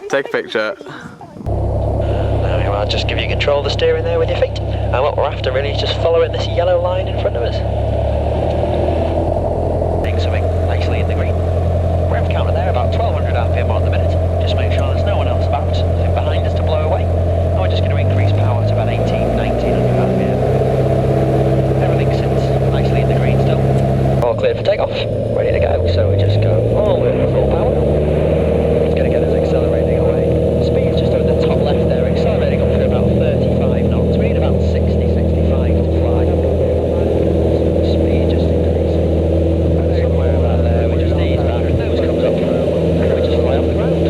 Take a picture. I'll just give you control of the steering there with your feet. And what we're after really is just following this yellow line in front of us. Doing something nicely in the green. Rev counter there, about 1200 RPM on the minute. Just make sure there's no one else about behind us to blow away. And we're just going to increase power to about 1900 RPM. Everything sits nicely in the green still. All cleared for takeoff, ready to go. So we just go all the way to full power. It's going to get us accelerating away. Speed's just over the top left there, accelerating up to about 35 knots. We need about 60, 65 to fly. Speed just increasing. Somewhere about there, we just ease back. Nose comes up. And we just fly off the ground.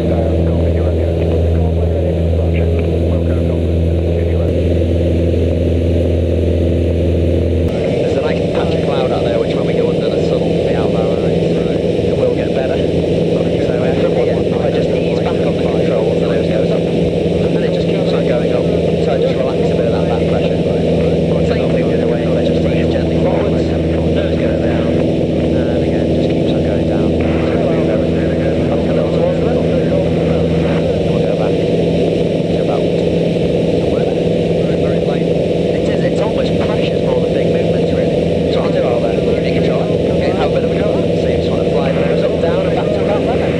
There's a nice patch of cloud out there, which when we go under the sun will be out of our eyes. It will get better. So from here, if I just ease back on the controls, the nose goes up. And it just keeps on going up. So I just relax a bit of that back pressure. Same thing the other way, if I just ease gently forwards, nose goes down. And again, just keeps on going down. Up a little towards the middle. And we'll go back to about somewhere there. Very light. It's almost pressures more than big movements really. So I'll do all that. You control it. Okay, have a bit of a go at it. So you just want to fly the nose up, down and back to about there.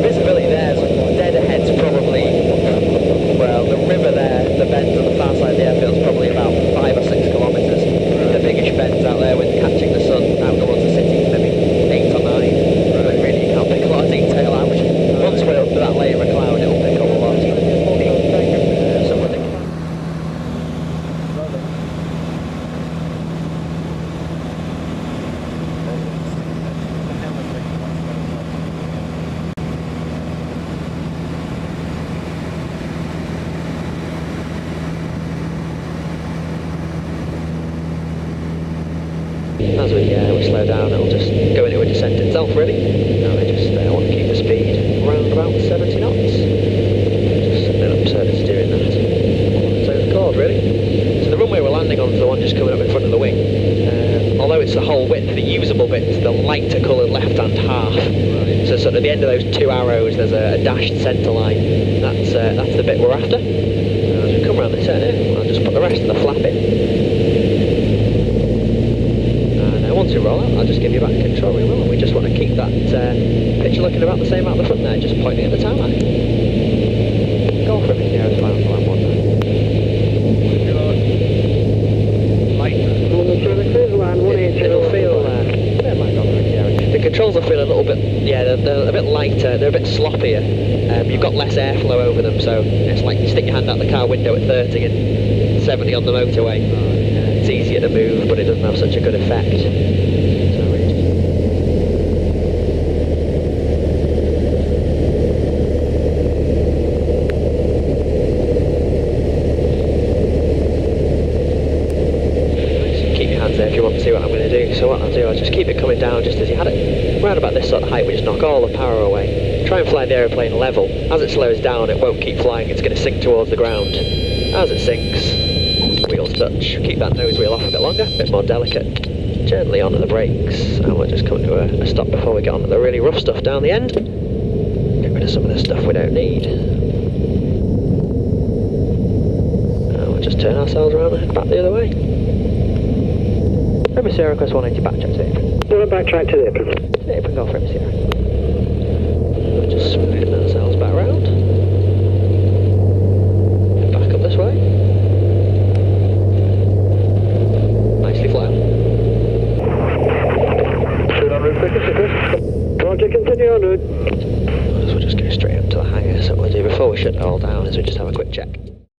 Visibility there is dead ahead's probably, well, the river there, the bend on the far side of the airfield is probably about 5 or 6 kilometres. The biggish bends out there with catching the sun out towards the city, maybe 8 or 9. But really you can't pick a lot of detail out. Once we're up to that layer of cloud, it'll pick up a lot. So we're thinking. As we slow down, it'll just go into a descent itself really. Now I just want to keep the speed around about 70 knots. Just a bit absurdity doing that. So it's called really. So the runway we're landing on is the one just coming up in front of the wing. Although it's the whole width, the usable bit is the lighter coloured left-hand half. So sort of at the end of those 2 arrows there's a dashed centre line. That's the bit we're after. I'll just come around the turn here, I'll just put the rest of the flap in. Once we roll out, I'll just give you back control wheel, and we just want to keep that picture looking about the same out the front there, just pointing at the tarmac. Go for it, yeah, it's fine, I'll one there. It'll feel, the controls will feel a little bit, yeah, they're a bit lighter, they're a bit sloppier. You've got less airflow over them, so it's like you stick your hand out the car window at 30 and 70 on the motorway. It's easier to move, but it doesn't have such a good effect. If you want to see what I'm going to do. So what I'll do, I'll just keep it coming down just as you had it. Around about this sort of height, we just knock all the power away. Try and fly the aeroplane level. As it slows down, it won't keep flying, it's going to sink towards the ground. As it sinks, wheels touch. Keep that nose wheel off a bit longer, a bit more delicate. Gently onto the brakes, and we'll just come to a stop before we get onto the really rough stuff down the end. Get rid of some of the stuff we don't need. And we'll just turn ourselves around and head back the other way. Remember Sierra request 180 backtrack to the apron. Do a backtrack to the apron. To the apron, go for it, Sierra. We'll just spin ourselves back round. Back up this way. Nicely flat. Shoot on route 56. Try to continue on route. So we'll just go straight up to the hangar. So what we'll do before we shut it all down is we just have a quick check.